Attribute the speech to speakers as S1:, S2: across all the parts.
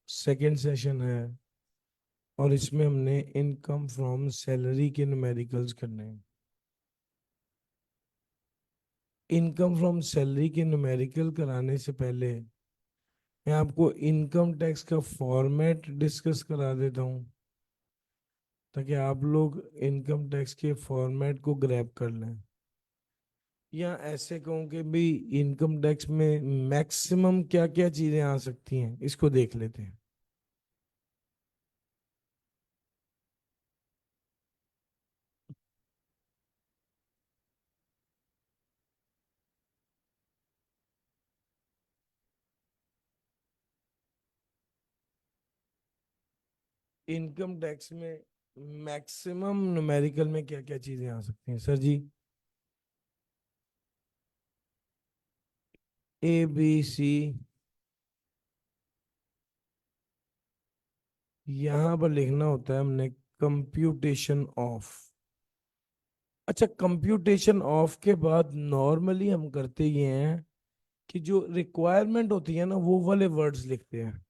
S1: Second session है और इसमें हमने इनकम फ्रॉम सैलरी के न्यूमेरिकल्स करने हैं। इनकम फ्रॉम सैलरी के न्यूमेरिकल कराने से पहले मैं आपको इनकम टैक्स का फॉर्मेट डिस्कस करा देता हूँ, ताकि आप लोग इनकम टैक्स के फॉर्मेट को ग्रैब कर लें। या ऐसे कहूँ कि भी इनकम टैक्स में मैक्सिमम क्या क्या चीजें आ सकती हैं, इसको देख लेते हैं। इनकम टैक्स में मैक्सिमम न्यूमेरिकल में क्या क्या चीजें आ सकती हैं सर जी? ABC, यहां पर लिखना होता है हमने कंप्यूटेशन ऑफ। अच्छा, कंप्यूटेशन ऑफ के बाद नॉर्मली हम करते ये हैं कि जो रिक्वायरमेंट होती है ना, वो वाले वर्ड्स लिखते हैं।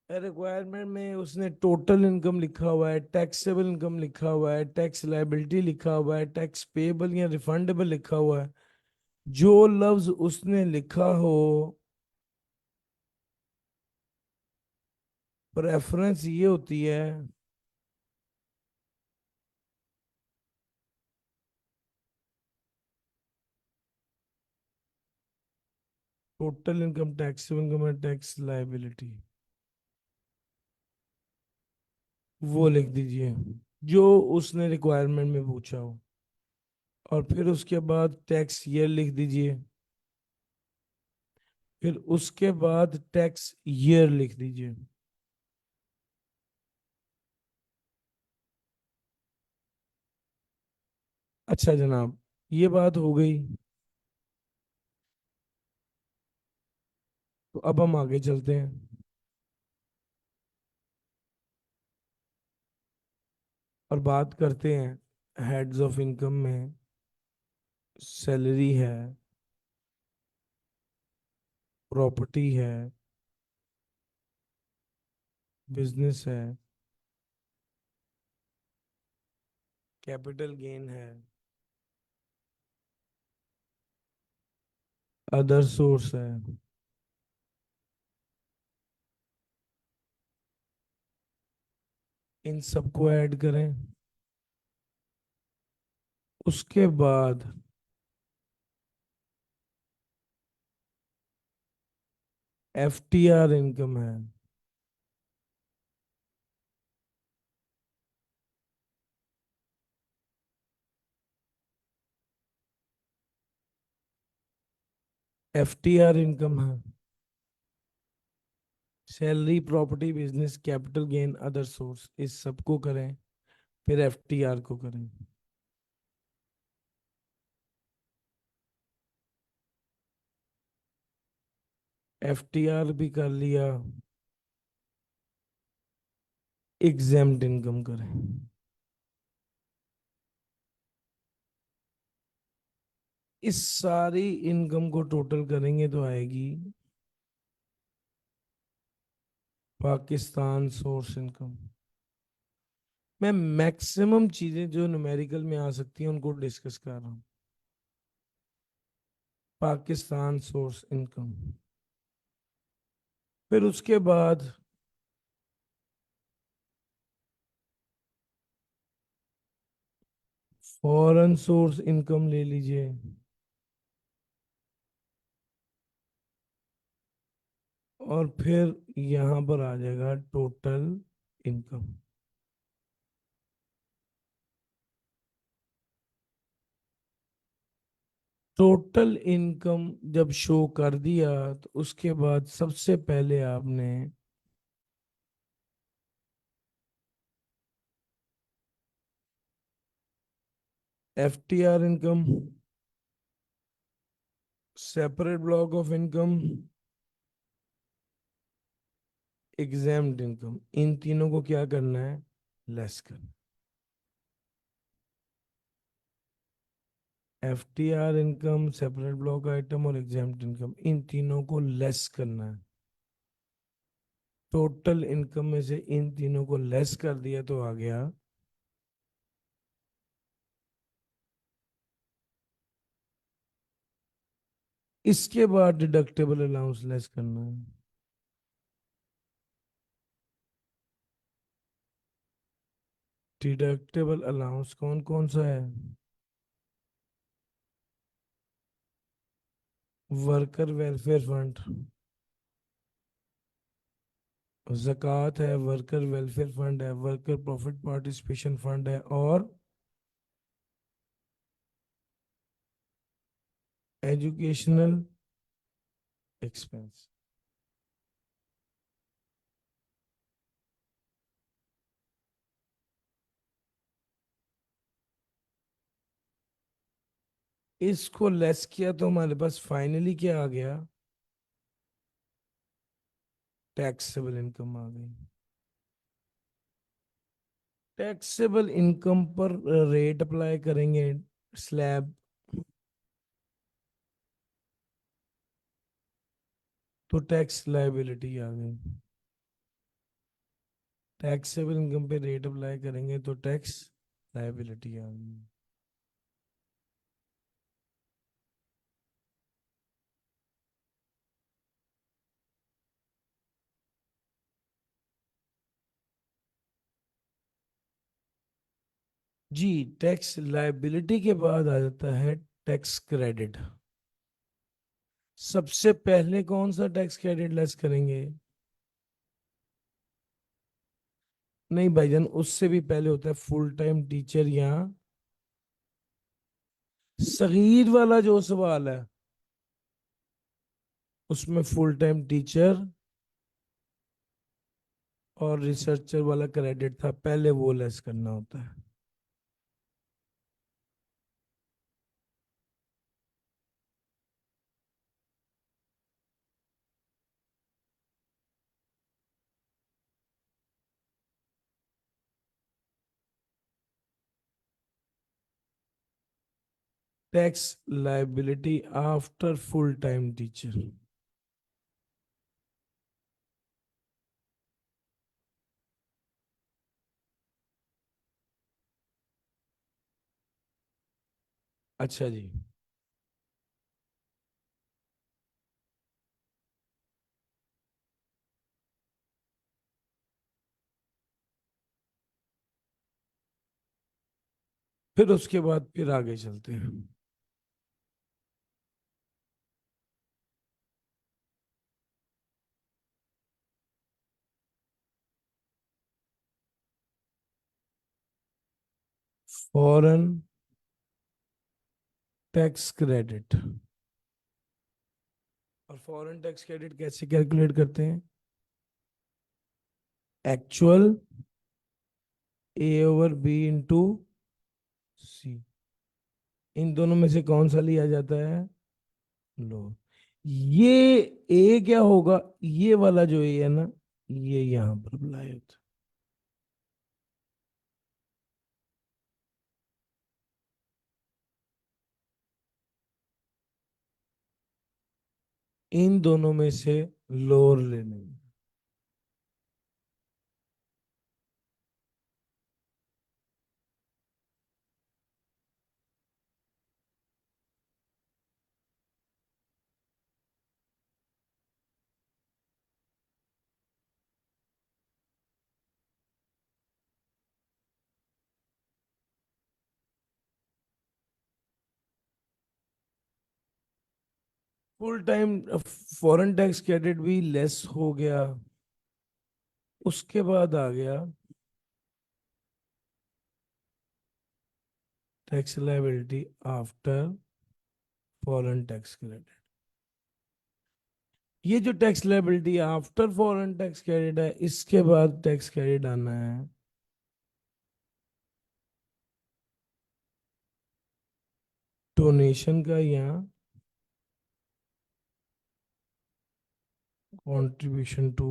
S1: रिक्वायरमेंट में उसने टोटल इनकम लिखा हुआ है, टैक्सेबल इनकम लिखा हुआ है, टैक्स लायबिलिटी लिखा हुआ है, टैक्स पेबल या रिफंडेबल लिखा हुआ है। जो लफ्ज उसने लिखा हो, प्रेफरेंस ये होती है टोटल इनकम, टैक्सेबल इनकम है, टैक्स लायबिलिटी, वो लिख दीजिए जो उसने रिक्वायरमेंट में पूछा हो। और फिर उसके बाद टैक्स ईयर लिख दीजिए। फिर उसके बाद टैक्स ईयर लिख दीजिए। अच्छा जनाब, ये बात हो गई। तो अब हम आगे चलते हैं और बात करते हैं हेड्स ऑफ इनकम में। सैलरी है, प्रॉपर्टी है, बिजनेस है, कैपिटल गेन है, अदर सोर्स है। इन सबको ऐड करें। उसके बाद FTR इनकम है। FTR इनकम है salary, property, business, capital gain, other source, इस सबको करें, फिर FTR को करें। FTR भी कर लिया, एग्जेम्प्ट इनकम करें। इस सारी इनकम को टोटल करेंगे तो आएगी पाकिस्तान सोर्स इनकम। मैं मैक्सिमम चीजें जो न्यूमेरिकल में आ सकती हैं उनको डिस्कस कर रहा हूँ। Pakistan source income. फिर उसके बाद फॉरेन सोर्स इनकम ले लीजिए। और फिर यहां पर आ जाएगा टोटल इनकम। टोटल इनकम जब शो कर दिया तो उसके बाद सबसे पहले आपने FTR income, separate block of income, exempt income, इन तीनों को क्या करना है? लेस करना। FTR income, separate block item और एग्जाम्ड इनकम, इन तीनों को लेस करना है। टोटल इनकम में से इन तीनों को लेस कर दिया तो आ गया इसके बाद डिडक्टेबल अलाउंस लेस करना है। डिडक्टेबल अलाउंस कौन कौन सा है? वर्कर वेलफेयर फंड, ज़कात है, वर्कर वेलफेयर फंड है, वर्कर प्रॉफिट पार्टिसिपेशन फंड है, और एजुकेशनल एक्सपेंस। इसको लेस किया तो हमारे पास फाइनली क्या आ गया? टैक्सेबल इनकम आ गई। टैक्सेबल इनकम पर रेट अप्लाई करेंगे, स्लैब, तो टैक्स लायबिलिटी आ गई। टैक्सेबल इनकम पे रेट अप्लाई करेंगे तो टैक्स लायबिलिटी आ गई। जी, टैक्स लायबिलिटी के बाद आ जाता है टैक्स क्रेडिट। सबसे पहले कौन सा टैक्स क्रेडिट लेस करेंगे? नहीं भाईजान, उससे भी पहले होता है फुल टाइम टीचर या सगीर वाला जो सवाल है उसमें फुल टाइम टीचर और रिसर्चर वाला क्रेडिट था, पहले वो लेस करना होता है। Tax liability after full time teacher. अच्छा जी, फिर उसके बाद फिर आगे चलते हैं। Foreign tax credit. और फॉरेन टैक्स क्रेडिट कैसे कैलकुलेट करते हैं? एक्चुअल ए ओवर बी इंटू सी। इन दोनों में से कौन सा लिया जाता है? लो, ये ए क्या होगा? ये वाला जो ए है ना, ये यहां पर अप्लाई होता है। इन दोनों में से लोअर लेने। Full time foreign tax credit भी लेस हो गया। उसके बाद आ गया tax liability after foreign tax credit. ये जो tax liability after foreign tax credit है, इसके बाद टैक्स क्रेडिट आना है डोनेशन का या कंट्रीब्यूशन टू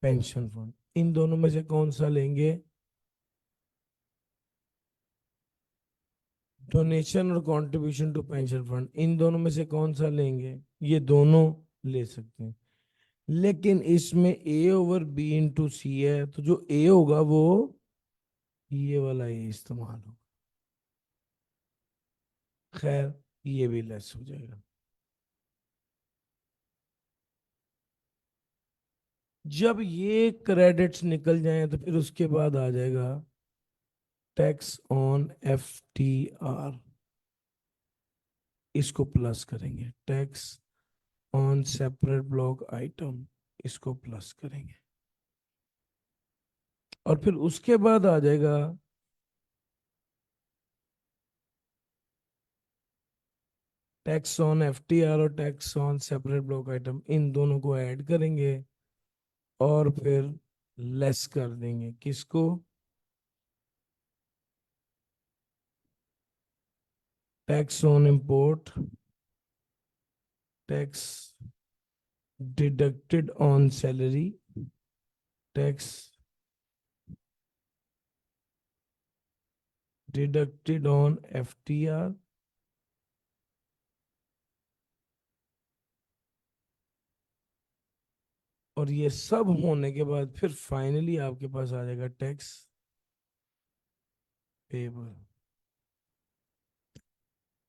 S1: पेंशन फंड। इन दोनों में से कौन सा लेंगे? डोनेशन और कंट्रीब्यूशन टू पेंशन फंड, इन दोनों में से कौन सा लेंगे? ये दोनों ले सकते हैं, लेकिन इसमें ए ओवर बी इंटू सी है, तो जो ए होगा वो ये वाला ए इस्तेमाल होगा। खैर, ये भी लेस हो जाएगा। जब ये क्रेडिट्स निकल जाएं तो फिर उसके बाद आ जाएगा tax on F T R. इसको प्लस करेंगे। Tax on separate block item, इसको प्लस करेंगे। और फिर उसके बाद आ जाएगा tax on F T R और tax on separate block item, इन दोनों को ऐड करेंगे और फिर लेस कर देंगे। किसको? Tax on import, tax deducted on salary, tax deducted on F T R, और ये सब होने के बाद फिर फाइनली आपके पास आ जाएगा टैक्स पेबल।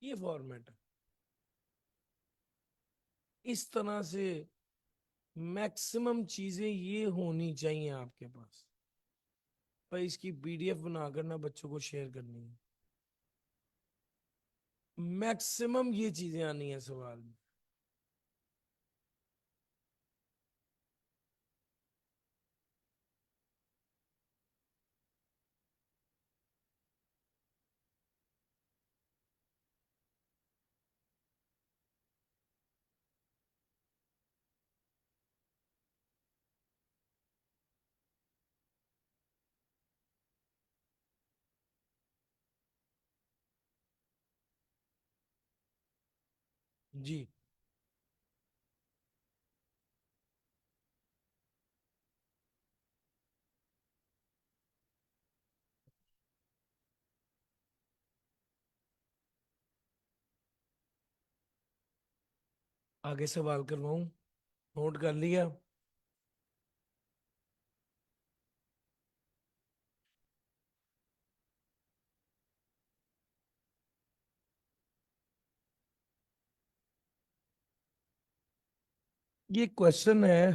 S1: ये फॉर्मेट है। इस तरह से मैक्सिमम चीजें ये होनी चाहिए आपके पास। पर इसकी पीडीएफ बनाकर ना बच्चों को शेयर करनी है। मैक्सिमम ये चीजें आनी है सवाल में। जी। आगे सवाल करवाऊं? नोट कर लिया? ये क्वेश्चन है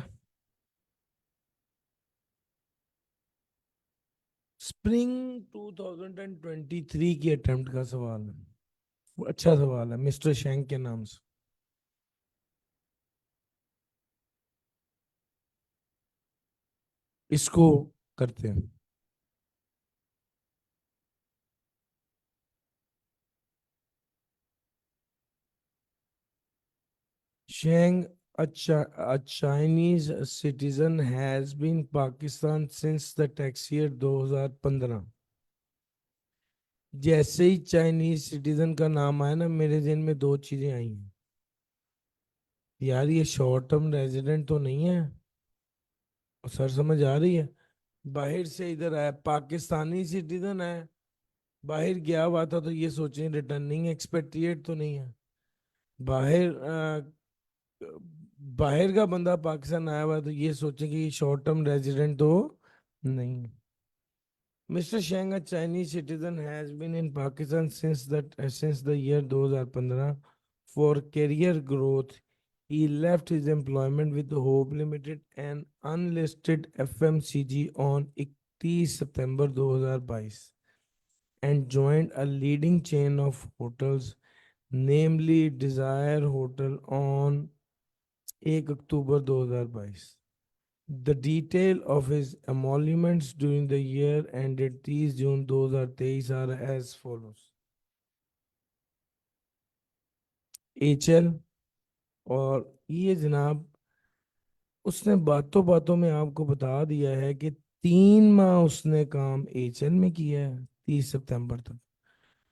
S1: स्प्रिंग 2023 की अटेम्प्ट का सवाल है। वो अच्छा सवाल है, मिस्टर शेंग के नाम से। इसको करते हैं। शेंग, a Chinese citizen has been Pakistan since the tax year 2015। जैसे ही चाइनीज सिटीजन का नाम आया ना, मेरे जहन में दो चीजें आई हैं। यार, ये शॉर्ट टर्म रेजिडेंट तो नहीं है? और सर, समझ आ रही है? बाहर से इधर आया, पाकिस्तानी सिटीजन है, बाहर गया हुआ था, तो ये सोचें रिटर्निंग एक्सपेट्रिएट तो नहीं है। बाहर बाहर का बंदा पाकिस्तान आया हुआ है, तो ये सोचें कि शॉर्ट टर्म रेजिडेंट तो नहीं है। Mr. Shang, a Chinese citizen, has been in Pakistan since the year 2015 for career growth. He left his employment with Hope Limited, an unlisted FMCG, on 31 September 2022 and joined a leading chain of hotels, namely Desire Hotel, on 1 October 2022. The detail of his emoluments during the year ended 30 June 2023 are as follows. HL, और ये जनाब उसने बातों बातों में आपको बता दिया है कि 3 माह उसने काम एचएल में किया है, 30 सितंबर तक।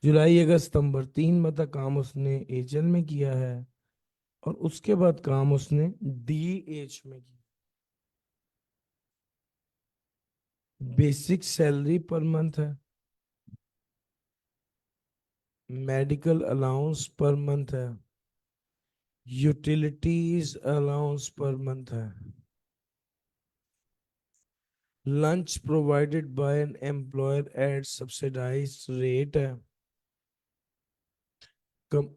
S1: जुलाई अगस्त सितंबर, 3 माह तक काम उसने एचएल में किया है। और उसके बाद काम उसने डीएच में किया। बेसिक सैलरी पर मंथ है, मेडिकल अलाउंस पर मंथ है, यूटिलिटीज अलाउंस पर मंथ है। Lunch provided by an employer at subsidised rate है।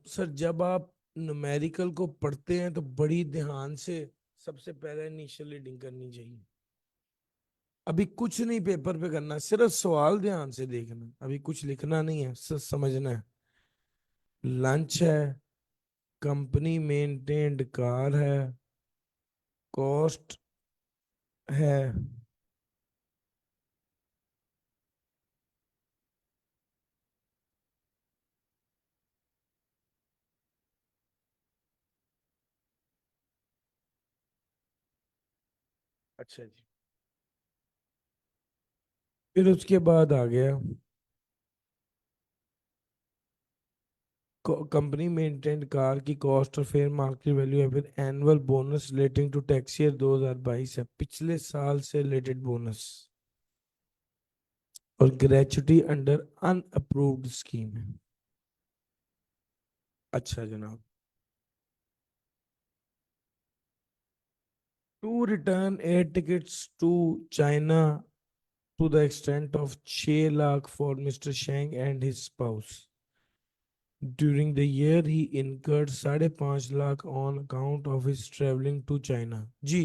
S1: सर जब आप न्यूमेरिकल को पढ़ते हैं तो बड़ी ध्यान से सबसे पहले इनिशियल रीडिंग करनी चाहिए। अभी कुछ नहीं पेपर पे करना, सिर्फ सवाल ध्यान से देखना, अभी कुछ लिखना नहीं है, सिर्फ समझना है। लंच है, कंपनी मेंटेन्ड कार है, कॉस्ट है। अच्छा जी। फिर उसके बाद आ गया कंपनी मेंटेन्ड कार की कॉस्ट और फेयर मार्केट वैल्यू है, फिर annual bonus relating to tax year 2022 है, पिछले साल से रिलेटेड बोनस, और ग्रेचुटी अंडर अनअप्रूव्ड स्कीम है। अच्छा जनाब। Two return air tickets to China to the extent of 6 lakh for Mr. Shang and his spouse. During the year, he incurred 5.5 lakh on account of his traveling to China. जी,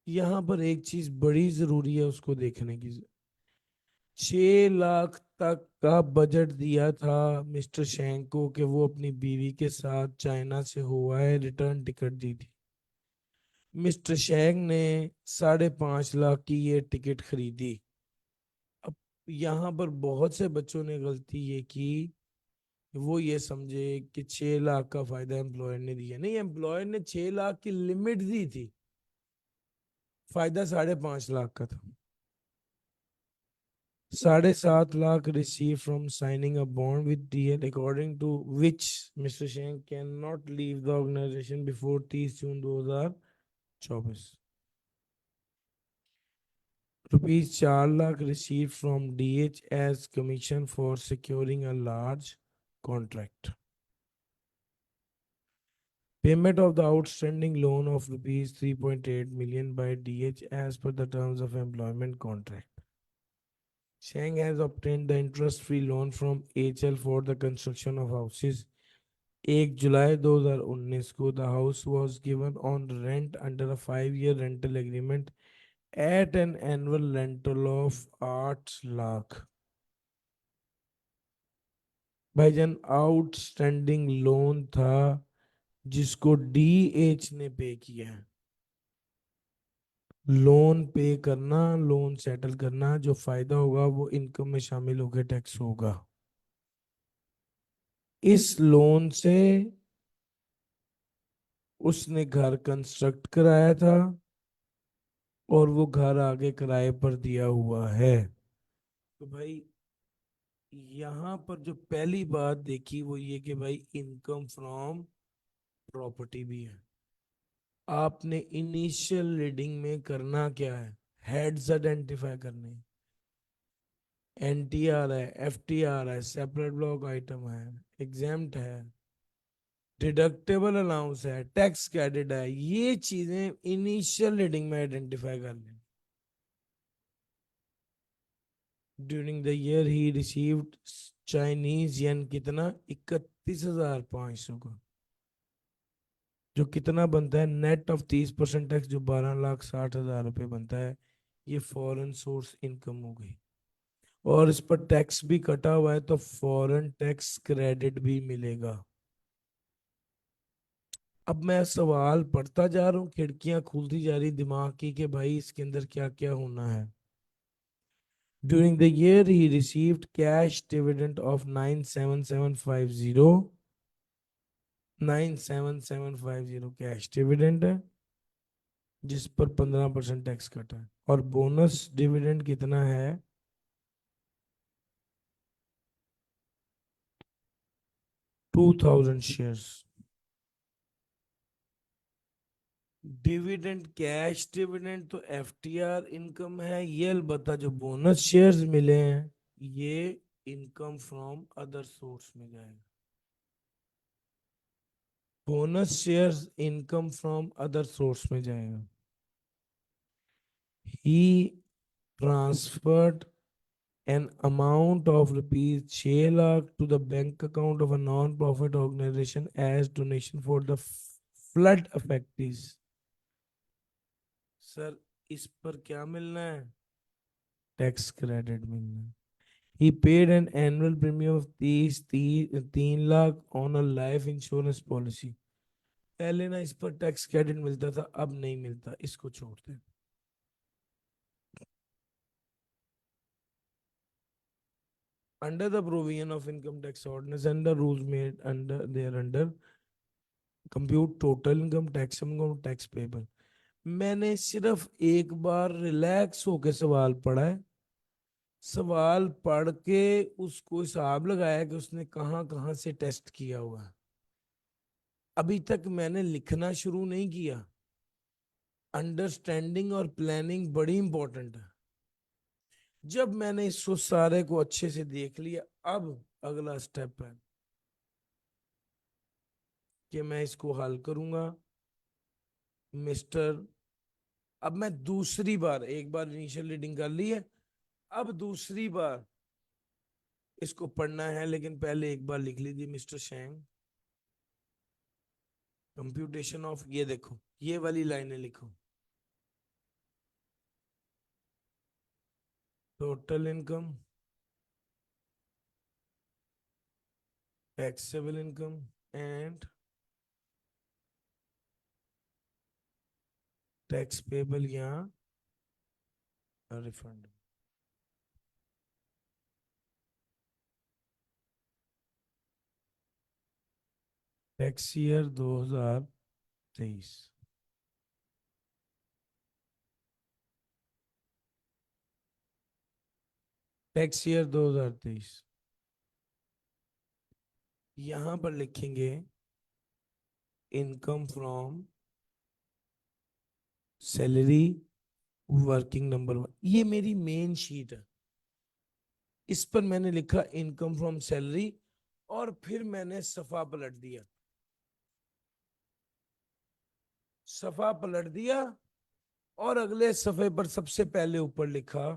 S1: यहाँ पर एक चीज बड़ी जरूरी है उसको देखने की। 6 लाख तक का बजट दिया था मिस्टर शेंग को कि वो अपनी बीवी के साथ चाइना से हुआ है, रिटर्न टिकट दी थी। मिस्टर शेंग ने 5.5 लाख की ये टिकट खरीदी। अब यहाँ पर बहुत से बच्चों ने गलती ये की, वो ये समझे कि 6 लाख का फायदा एम्प्लॉयर ने दिया। नहीं, एम्प्लॉयर ने 6 लाख की लिमिट दी थी, फायदा 5.5 लाख का था। 7.5 lakh receive from signing a bond with DL according to which Mister Sheng can not leave the organisation before 30 June 2024। ₹4 lakh receive from DH as commission for securing a large contract. Payment of the outstanding loan of rupees 3.8 million by DH as per the terms of employment contract. Shang has obtained the interest-free loan from HL for the construction of houses. 1 July 2019 को the house was given on rent under a 5-year rental agreement at an annual rental of 8 lakh. भाईजान outstanding loan था जिसको DH ने पे किया है। Loan पे करना, लोन सेटल करना, जो फायदा होगा वो इनकम में शामिल होकर टैक्स होगा। इस लोन से उसने घर कंस्ट्रक्ट कराया था और वो घर आगे किराए पर दिया हुआ है। तो भाई यहाँ पर जो पहली बात देखी वो ये कि भाई इनकम फ्रॉम प्रॉपर्टी भी है। आपने इनिशियल रीडिंग में करना क्या है, हेड्स आइडेंटिफाई करने। एनटीआर है, एफटीआर है, सेपरेट ब्लॉक आइटम है, एग्जाम्प्ट है, डिडक्टेबल अलाउंस है, टैक्स क्रेडिट है, ये चीजें इनिशियल रीडिंग में आइडेंटिफाई कर लें। During the year he received Chinese yen कितना, 31,500 का, जो कितना बनता है नेट ऑफ 30% टैक्स, जो 12,60,000 रुपये बनता है। ये फॉरेन सोर्स इनकम हो गई, और इस पर टैक्स भी कटा हुआ है तो फॉरेन टैक्स क्रेडिट भी मिलेगा। अब मैं सवाल पढ़ता जा रहा हूँ, खिड़कियां खुलती जा रही दिमाग की कि भाई इसके अंदर क्या क्या होना है। During the year he received cash dividend of 97750, 97750 cash dividend है जिस पर 15% टैक्स कटा है, और बोनस डिविडेंड कितना है, 2000 शेयर्स। डिविडेंड, कैश डिविडेंड तो एफटीआर इनकम है, ये अलबत्ता जो बोनस शेयर्स मिले हैं ये इनकम फ्रॉम अदर सोर्स में जाएगा। Bonus shares income from other source में जाएगा। He transferred an amount of rupees 6 lakh to the bank account of a non-profit organization as donation for the flood affectees. Sir इस पर क्या मिलना है? Tax credit मिलना है. He paid an annual premium of 3 lakh on a life insurance policy. पहले ना इस पर टैक्स क्रेडिट मिलता था, अब नहीं मिलता, इसको छोड़ते हैं. Under the provision of income tax ordinance and the rules made under compute total income tax payable. मैंने सिर्फ एक बार रिलैक्स होके सवाल पढ़ा है. सवाल पढ़ के उसको हिसाब लगाया कि उसने कहाँ कहाँ से टेस्ट किया हुआ है. अभी तक मैंने लिखना शुरू नहीं किया. अंडरस्टैंडिंग और प्लानिंग बड़ी इंपॉर्टेंट है. जब मैंने इसको सारे को अच्छे से देख लिया, अब अगला स्टेप है कि मैं इसको हल करूंगा. मिस्टर, अब मैं दूसरी बार, एक बार इनिशियल रीडिंग कर ली है, अब दूसरी बार इसको पढ़ना है, लेकिन पहले एक बार लिख लीजिए. मिस्टर शेंग, कंप्यूटेशन ऑफ, ये देखो ये वाली लाइनें लिखो. Total income, taxable income and tax payable या refund. Tax year 2023. Tax year 2023. यहां पर लिखेंगे income from salary working number 1. ये मेरी मेन शीट है. इस पर मैंने लिखा इनकम फ्रॉम सैलरी, और फिर मैंने सफा पलट दिया. सफा पलट दिया और अगले सफे पर सबसे पहले ऊपर लिखा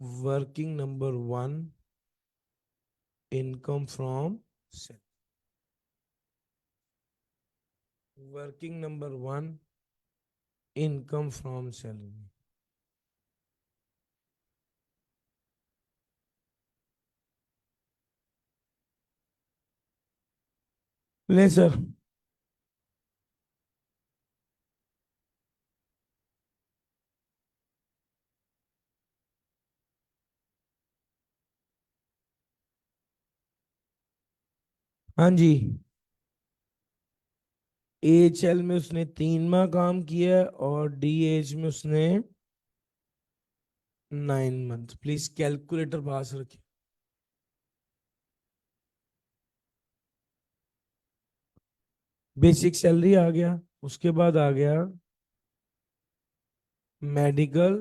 S1: working number 1 income from salary. Working number 1 income from salary. ले सर. हाँ जी. AHL में उसने 3 माह काम किया और DH में उसने 9 मंथ. प्लीज कैलकुलेटर पास रखिए. बेसिक सैलरी आ गया, उसके बाद आ गया मेडिकल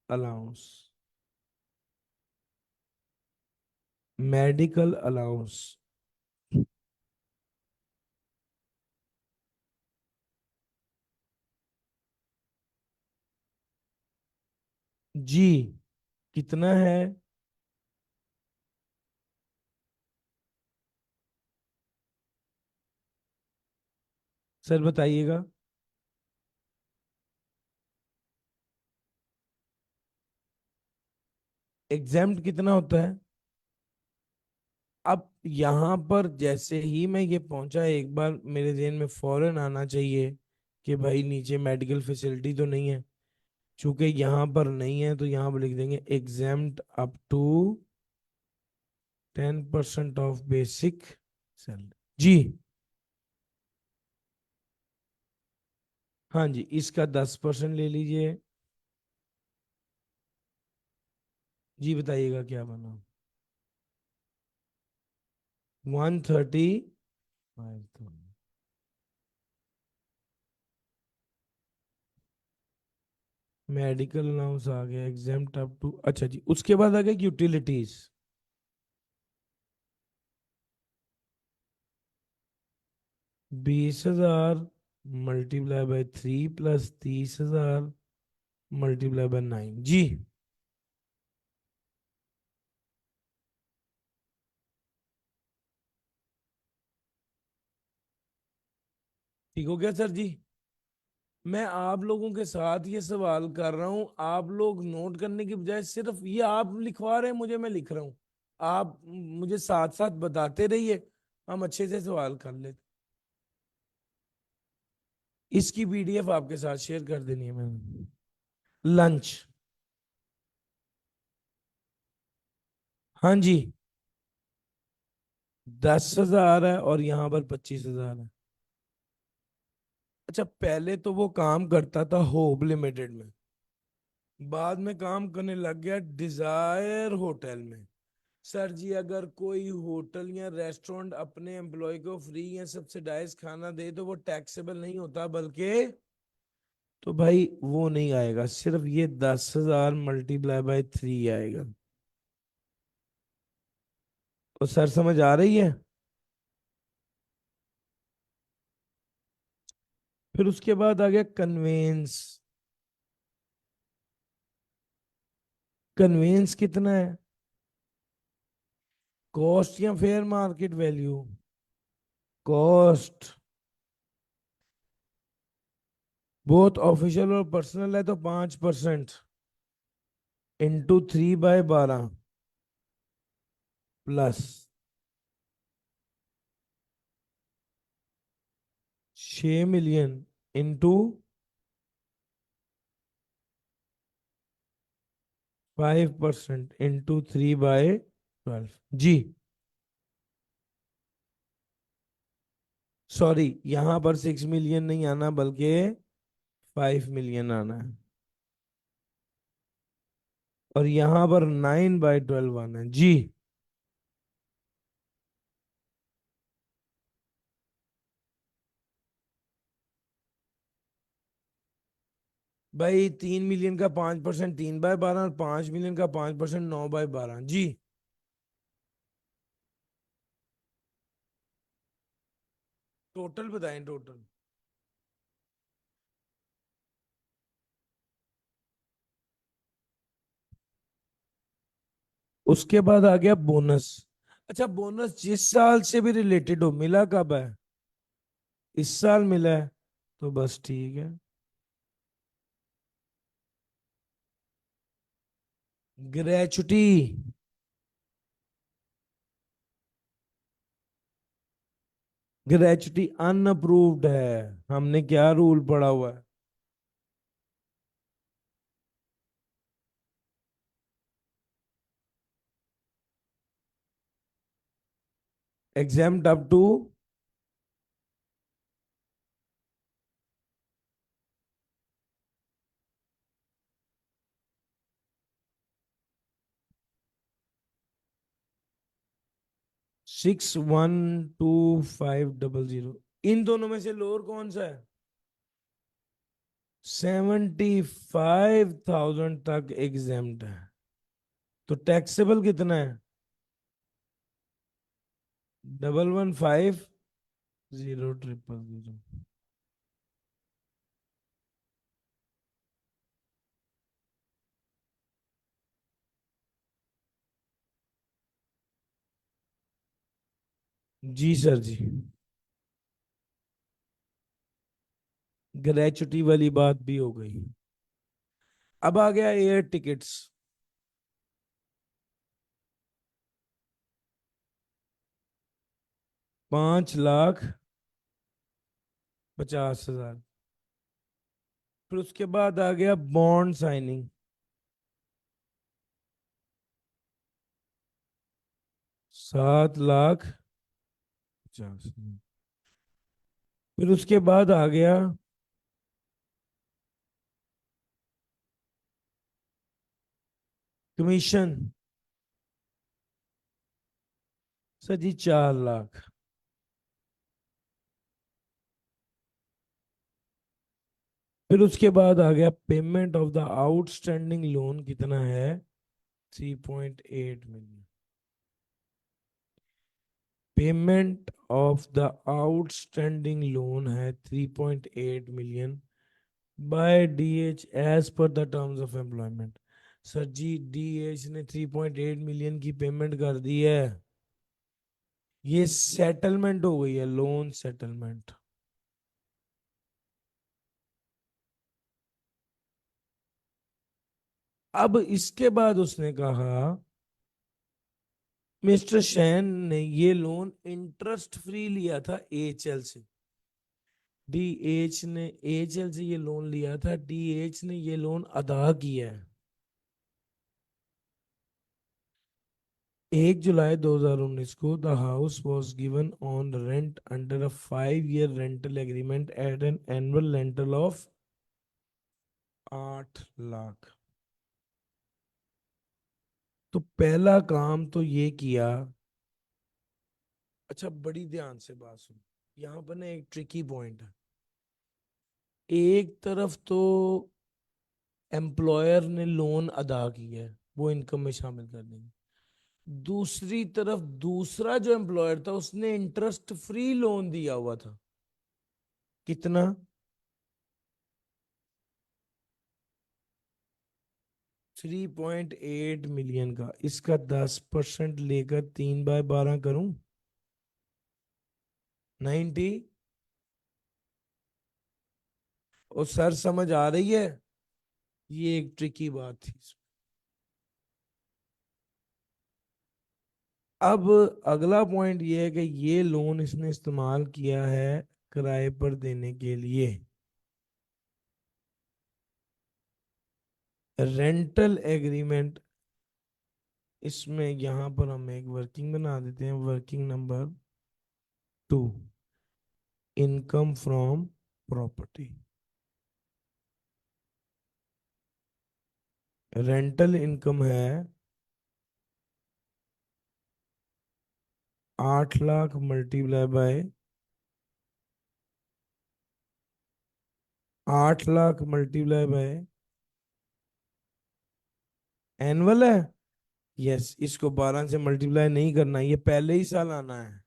S1: अलाउंस. Medical allowance. जी, कितना है? सर बताइएगा. एग्जाम्ड कितना होता है? अब यहाँ पर जैसे ही मैं ये पहुंचा, एक बार मेरे ज़हन में फौरन आना चाहिए कि भाई नीचे मेडिकल फैसिलिटी तो नहीं है. चूंकि यहाँ पर नहीं है तो यहाँ पर लिख देंगे exempt up to 10% of basic salary. जी. हाँ जी, इसका 10% ले लीजिए. जी बताइएगा क्या बना? 135. मेडिकल अलाउंस आ गया एग्जाम्प्ट अप टू. अच्छा जी, उसके बाद आ गया utilities. 20,000 multiply by 3 plus 30,000 multiply by 9 जी। ठीक हो गया सर जी। मैं आप लोगों के साथ ये सवाल कर रहा हूं, आप लोग नोट करने की बजाय सिर्फ ये आप लिखवा रहे हैं मुझे, मैं लिख रहा हूं। आप मुझे साथ साथ बताते रहिए, हम अच्छे से सवाल कर लेते। इसकी पीडीएफ आपके साथ शेयर कर देनी है मैंने। लंच। हाँ जी। 10,000 है और यहाँ पर 25,000 है। अच्छा, पहले तो वो काम करता था होप लिमिटेड में, बाद में काम करने लग गया डिजायर होटल में। सर जी, अगर कोई होटल या रेस्टोरेंट अपने एम्प्लॉय को फ्री या सब्सिडाइज खाना दे तो वो टैक्सेबल नहीं होता, बल्कि तो भाई वो नहीं आएगा, सिर्फ ये 10,000 मल्टीप्लाई बाय 3 आएगा। तो सर समझ आ रही है? फिर उसके बाद आ गया कन्वेंस। कन्वेंस कितना है? कॉस्ट या फेयर मार्केट वैल्यू? कॉस्ट। बहुत ऑफिशियल और पर्सनल है तो 5% into 3/12 plus 6 million into 5% into 3/12 जी। सॉरी, यहां पर 6 मिलियन नहीं आना, बल्कि 5 मिलियन आना है। और यहाँ पर 9/12 आना है जी। भाई 3 मिलियन का 5% 3/12 और 5 मिलियन का 5% 9/12 जी। टोटल बताएं, टोटल। उसके बाद आ गया बोनस। अच्छा, बोनस जिस साल से भी रिलेटेड हो, मिला कब है? इस साल मिला है, तो बस ठीक है। ग्रेचुटी। ग्रेचुटी अनअप्रूव्ड है। हमने क्या रूल पढ़ा हुआ है? Examined up to 612500। इन दोनों में से लोअर कौन सा है? 75,000 तक एग्जाम्ड है। तो टैक्सेबल कितना है? 1150,000। जी सर जी। ग्रेचुटी वाली बात भी हो गई। अब आ गया एयर टिकट्स। 5,50,000। फिर उसके बाद आ गया बॉन्ड साइनिंग। 7,50,000। फिर उसके बाद आ गया कमीशन। सर जी 4 लाख। फिर उसके बाद आ गया payment of the outstanding loan, कितना है? 3.8 million. Payment of the outstanding loan है 3.8 million by DH as per the terms of employment. Sir ji DH ने 3.8 मिलियन की पेमेंट कर दी है। ये सेटलमेंट हो गई है, लोन सेटलमेंट। अब इसके बाद उसने कहा मिस्टर शैन ने ये लोन इंटरेस्ट फ्री लिया था एचएल से। डीएच ने एचएल से ये लोन लिया था, डीएच ने ये लोन अदा किया है। 1 जुलाई 2019 को the house was given on rent under a 5 year rental agreement at an annual rental of 8 lakh. तो पहला काम तो ये किया। अच्छा बड़ी ध्यान से बात सुन, यहाँ पर ना एक ट्रिकी पॉइंट है। एक तरफ तो एम्प्लॉयर ने लोन अदा किया है, वो इनकम में शामिल कर देंगे। दूसरी तरफ दूसरा जो एम्प्लॉयर था उसने इंटरेस्ट फ्री लोन दिया हुआ था। कितना? 3.8 मिलियन का। इसका 10% लेकर 3/12 करूं? 90। और सर समझ आ रही है? ये एक ट्रिकी बात थी। अब अगला पॉइंट ये है कि ये लोन इसने इस्तेमाल किया है किराए पर देने के लिए। रेंटल एग्रीमेंट, इसमें यहां पर हम एक वर्किंग बना देते हैं, working number 2, income from property. Rental income है 8 lakh multiply by 8 lakh multiply by annual है। यस, इसको 12 से मल्टीप्लाई नहीं करना, ये पहले ही साल आना है।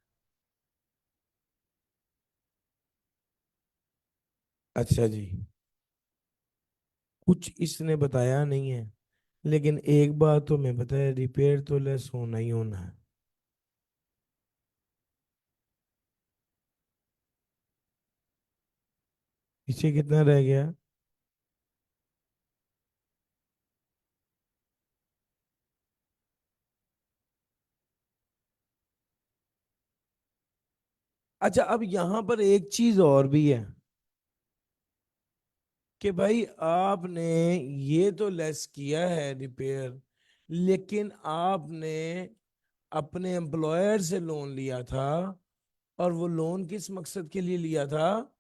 S1: अच्छा जी, कुछ इसने बताया नहीं है, लेकिन एक बात तो मैं बताया, रिपेयर तो लेस होना ही होना है। पीछे कितना रह गया? अच्छा अब यहां पर एक चीज और भी है कि भाई आपने ये तो लेस किया है रिपेयर, लेकिन आपने अपने एम्प्लॉयर से लोन लिया था, और वो लोन किस मकसद के लिए लिया था?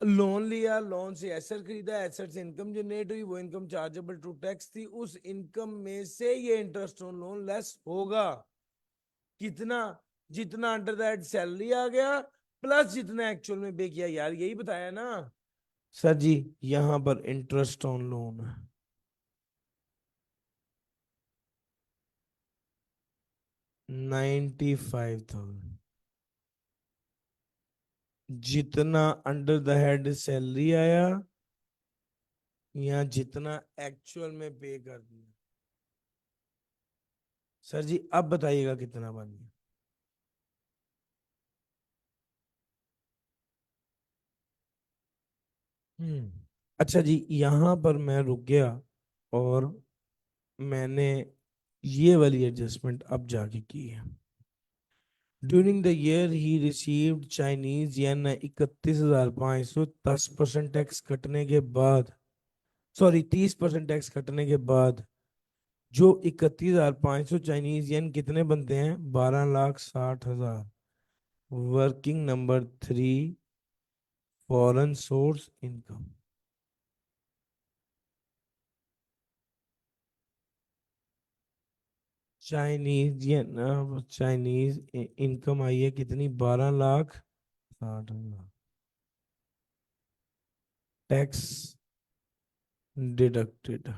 S1: लोन लिया, लोन से एसेट खरीदा, एसेट से इनकम जनरेट हुई, वो इनकम चार्जेबल टू टैक्स थी, उस इनकम में से ये इंटरेस्ट ऑन लोन लेस होगा। कितना? जितना अंडर दैट सैलरी आ गया प्लस जितना एक्चुअल में पे किया। यार यही बताया ना सर जी, यहां पर इंटरेस्ट ऑन लोन है 95,000। जितना अंडर द हेड सैलरी आया या जितना एक्चुअल में पे कर दिया। सर जी अब बताइएगा कितना बन गया? अच्छा जी, यहाँ पर मैं रुक गया और मैंने ये वाली एडजस्टमेंट अब जाके की है। During the year he received Chinese yen 31,500। 10% tax कटने के बाद, सॉरी 30% टैक्स कटने के बाद जो 31,500 चाइनीज येन कितने बनते हैं? 12,60,000। Working number 3, foreign source income. Chinese yen, Chinese income आई है कितनी? 12,60,000। Tax deducted.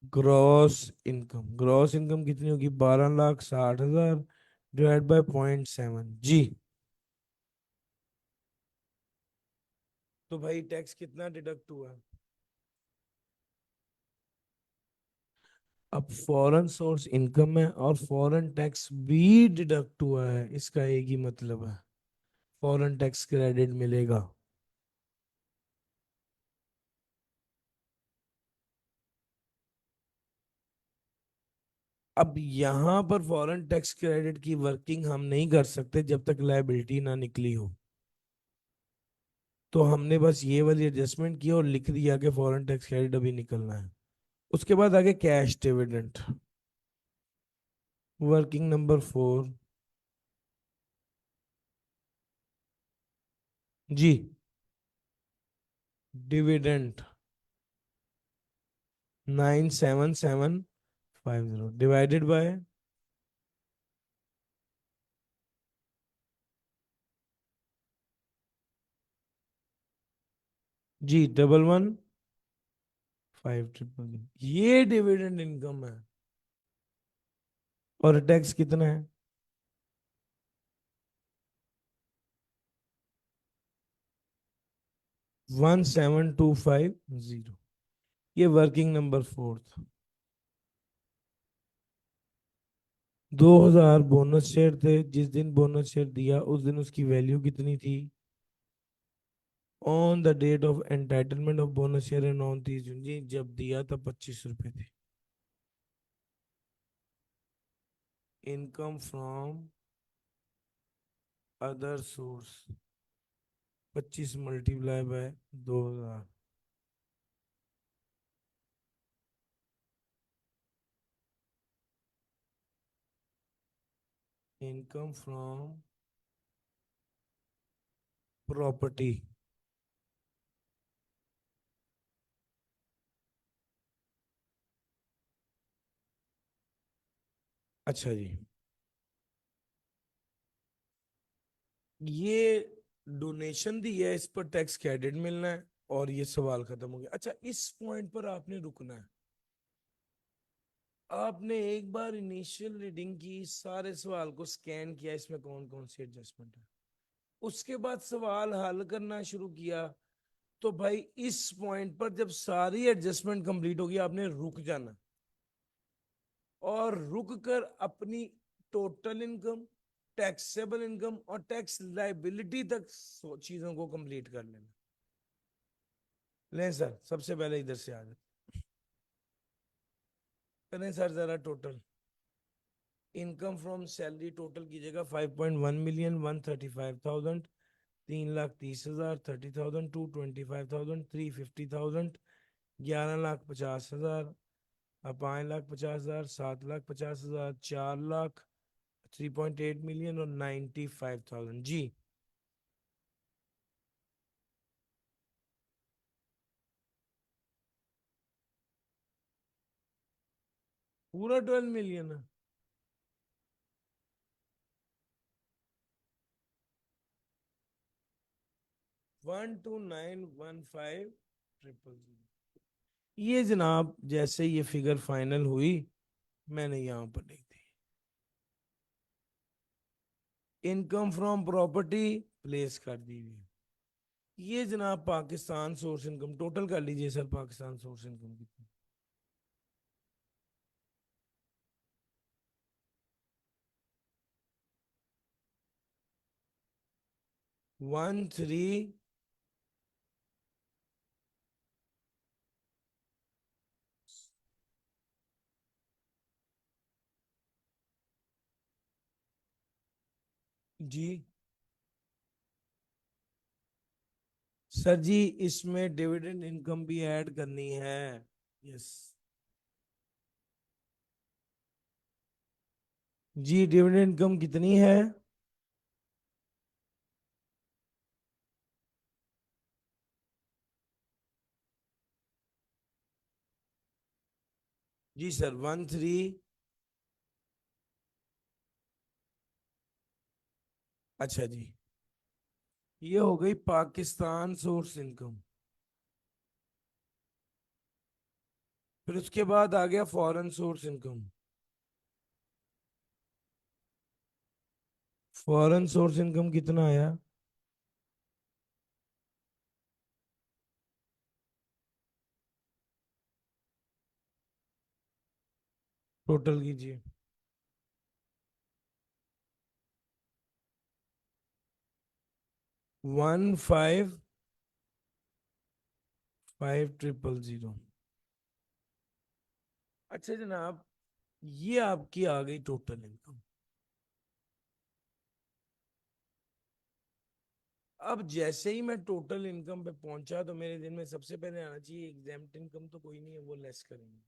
S1: ग्रॉस इनकम कितनी होगी? 12,60,000 डिवाइड बाय 0.7 जी। तो भाई टैक्स कितना डिडक्ट हुआ? अब फॉरेन सोर्स इनकम है और फॉरेन टैक्स भी डिडक्ट हुआ है, इसका एक ही मतलब है, फॉरेन टैक्स क्रेडिट मिलेगा। अब यहां पर फॉरेन टैक्स क्रेडिट की वर्किंग हम नहीं कर सकते जब तक लायबिलिटी ना निकली हो। तो हमने बस ये वाली एडजस्टमेंट की और लिख दिया कि फॉरेन टैक्स क्रेडिट अभी निकलना है। उसके बाद आगे कैश डिविडेंड। वर्किंग नंबर 4 जी। डिविडेंड 97750 डिवाइडेड बाय जी 11,500 ये डिविडेंड इनकम है। और टैक्स कितना है? 17,250। ये वर्किंग नंबर 4। 2,000 बोनस शेयर थे, जिस दिन बोनस शेयर दिया उस दिन उसकी वैल्यू कितनी थी? On the date of entitlement of bonus share and on 30 June जी, जब दिया तब 25 रुपए थे। Income from other source 25 multiply by 2,000। Income from property. अच्छा जी, ये डोनेशन दी है, इस पर टैक्स क्रेडिट मिलना है और ये सवाल खत्म हो गया। अच्छा, इस पॉइंट पर आपने रुकना है। आपने एक बार इनिशियल रीडिंग की, सारे सवाल को स्कैन किया, इसमें कौन कौन सी एडजस्टमेंट है, उसके बाद सवाल हल करना शुरू किया। तो भाई इस पॉइंट पर जब सारी एडजस्टमेंट कंप्लीट होगी आपने रुक जाना और रुक कर अपनी टोटल इनकम, टैक्सेबल इनकम और टैक्स लाइबिलिटी तक चीजों को कंप्लीट कर लेना। लें सर, सबसे पहले इधर से आ जाए, करें सर जरा total. Income from salary total कीजिएगा 5.1 मिलियन 135,000, 3,30,000, 30,000, 225,000, 350,000, 11,50,000, 5,50,000, 7,50,000, 4 लाख, 3.8 मिलियन और 95,000 जी। पूरा 12 मिलियन है? 12915000। ये जनाब जैसे ये फिगर फाइनल हुई मैंने यहाँ पर लिख दी। इनकम फ्रॉम प्रॉपर्टी प्लेस कर दी हुई। ये जनाब पाकिस्तान सोर्स इनकम टोटल कर लीजिए सर, पाकिस्तान सोर्स इनकम कितनी? 13 जी। सर जी इसमें डिविडेंड इनकम भी ऐड करनी है। यस जी, डिविडेंड इनकम कितनी है? जी सर 13। अच्छा जी, ये हो गई पाकिस्तान सोर्स इनकम। फिर उसके बाद आ गया foreign source income. Foreign source income कितना आया? टोटल कीजिए। 155000। अच्छा जनाब, ये आपकी आ गई टोटल इनकम। अब जैसे ही मैं टोटल इनकम पे पहुंचा तो मेरे दिन में सबसे पहले आना चाहिए एग्जाम्प्ट इनकम, तो कोई नहीं है, वो लेस करेंगे।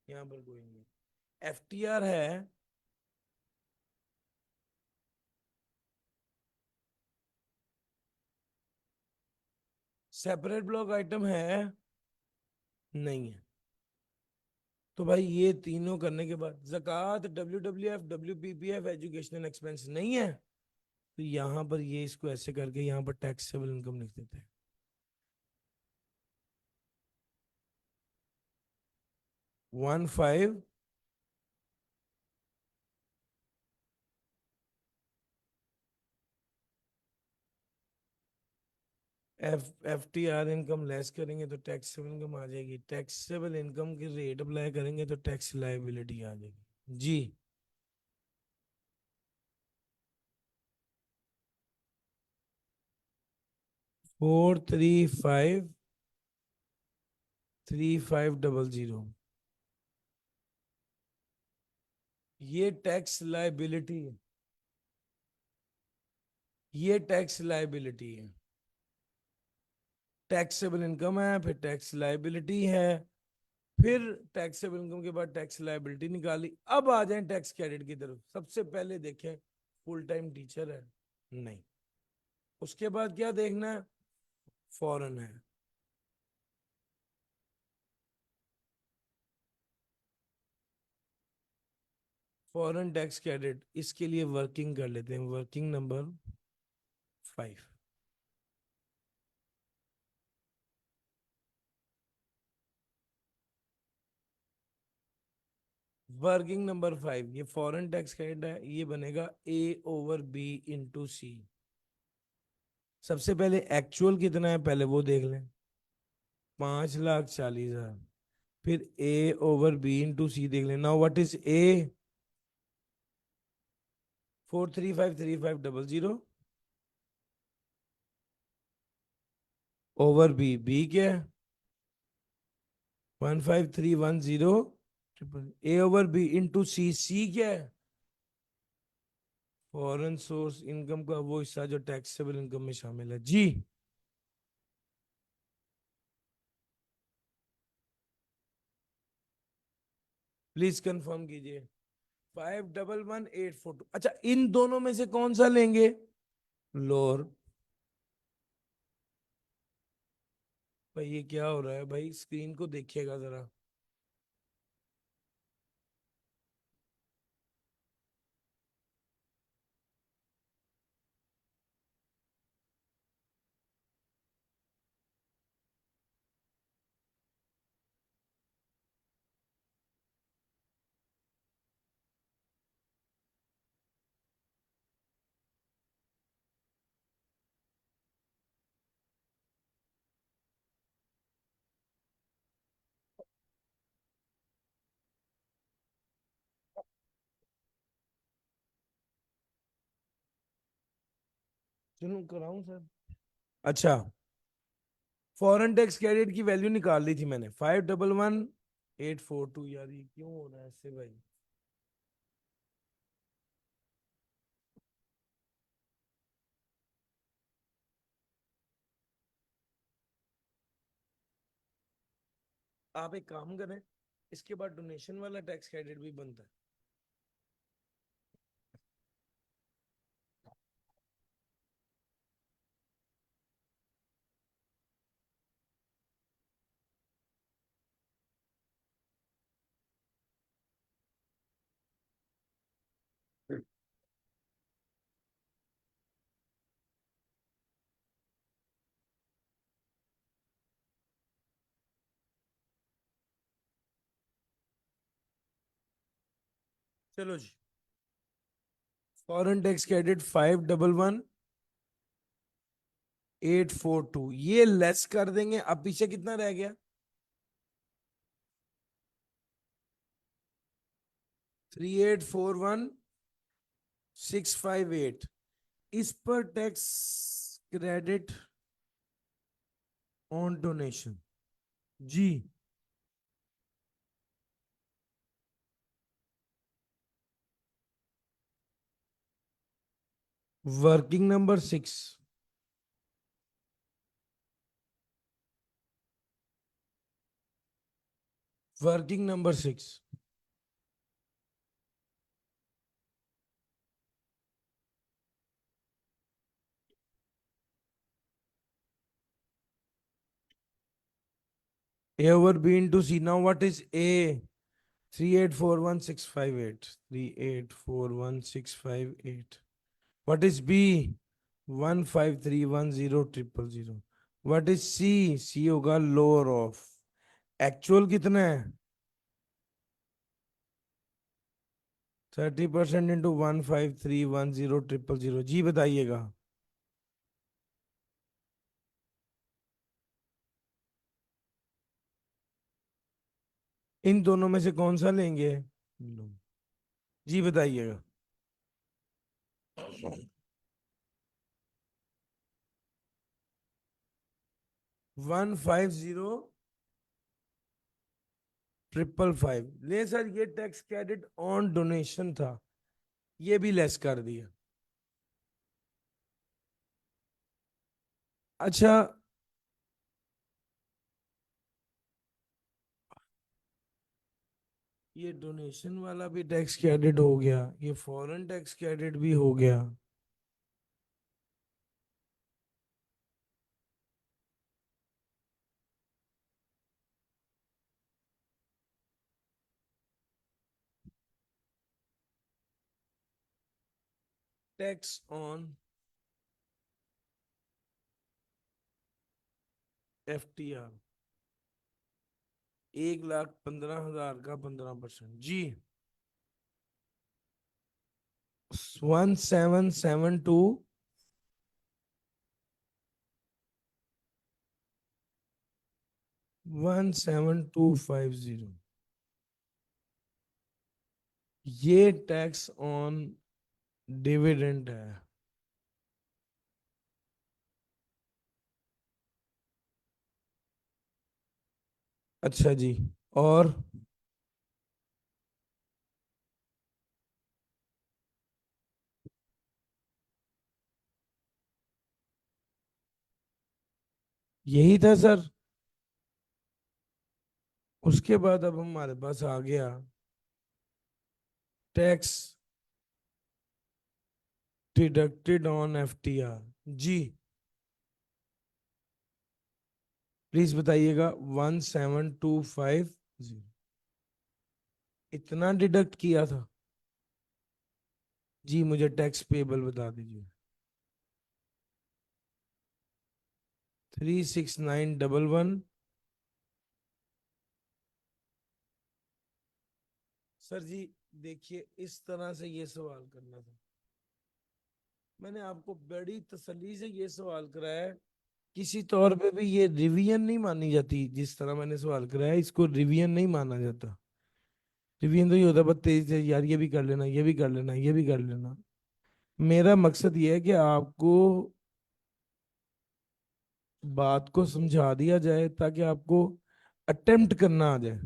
S1: यहाँ पर कोई नहीं है। एफटीआर है। सेपरेट ब्लॉक आइटम है? नहीं है। तो भाई ये तीनों करने के बाद जक़ात, W W P P F, educational expense नहीं है। तो यहाँ पर ये इसको ऐसे करके यहाँ पर टैक्सेबल इनकम लिख देते हैं। 15। F T are income less करेंगे तो टैक्सेबल इनकम आ जाएगी। टैक्सेबल इनकम की रेट अप्लाई करेंगे तो टैक्स लाइबिलिटी आ जाएगी जी। 435350। ये टैक्स लाइबिलिटी है। ये टैक्स लाइबिलिटी है। टैक्सेबल इनकम है, फिर टैक्स लाइबिलिटी है, फिर टैक्सेबल इनकम के बाद टैक्स लाइबिलिटी निकाली। अब आ जाए टैक्स क्रेडिट की तरफ। सबसे पहले देखें फुल टाइम टीचर है? नहीं। उसके बाद क्या देखना है? फॉरेन है। फॉरेन टैक्स क्रेडिट, इसके लिए वर्किंग कर लेते हैं। Working number 5। वर्किंग नंबर 5, ये फॉरेन टैक्स क्रेडिट है, ये बनेगा A/B × C। सबसे पहले एक्चुअल कितना है पहले वो देख लें। 5,40,000। फिर A/B × C देख लें। Now what is A? 435350। Over B क्या है? 15310। A/B × C क्या है? फॉरेन सोर्स इनकम का वो हिस्सा जो टैक्सेबल इनकम में शामिल है जी। प्लीज कंफर्म कीजिए। 511842। अच्छा, इन दोनों में से कौन सा लेंगे? लोअर। भाई ये क्या हो रहा है भाई, स्क्रीन को देखिएगा जरा। सुनो कराऊं सर? अच्छा, फॉरेन टैक्स क्रेडिट की वैल्यू निकाल ली थी मैंने, 511842। यार ये क्यों हो रहा है ऐसे भाई? आप एक काम करें, इसके बाद डोनेशन वाला टैक्स क्रेडिट भी बनता है। चलो जी, फॉरेन टैक्स क्रेडिट 511842, ये लेस कर देंगे। अब पीछे कितना रह गया? 3841,658। इस पर टैक्स क्रेडिट ऑन डोनेशन। जी, working number 6। Working number 6। A over B into C. Now what is A? 3841,658. 3841,658. What is B? 15310,000. What is C? C होगा lower of. एक्चुअल कितना है? 30% इंटू 15310,000। जी बताइएगा। इन दोनों में से कौन सा लेंगे? जी बताइएगा। 150,555 ले सर, ये टैक्स क्रेडिट ऑन डोनेशन था, ये भी लेस कर दिया। अच्छा, ये डोनेशन वाला भी टैक्स क्रेडिट हो गया, ये फॉरेन टैक्स क्रेडिट भी हो गया। टैक्स ऑन FTR 1,15,000 का 15%। जी, 1,772,1,7,250। ये टैक्स ऑन डिविडेंड है। अच्छा जी, और यही था सर। उसके बाद अब हमारे पास आ गया टैक्स डिडक्टेड ऑन FTR। जी प्लीज बताइएगा। 1,7,250। इतना डिडक्ट किया था? जी मुझे टैक्स पेबल बता दीजिए। 36911। सर जी देखिए, इस तरह से ये सवाल करना था। मैंने आपको बड़ी तसल्ली से ये सवाल कराया है। किसी तौर पे भी ये रिवीजन नहीं मानी जाती। जिस तरह मैंने सवाल कराया है, इसको रिवीजन नहीं माना जाता। रिवीजन तो ये होता है बस तेजी से, यार ये भी कर लेना, ये भी कर लेना, ये भी कर लेना। मेरा मकसद ये है कि आपको बात को समझा दिया जाए ताकि आपको अटेम्प्ट करना आ जाए।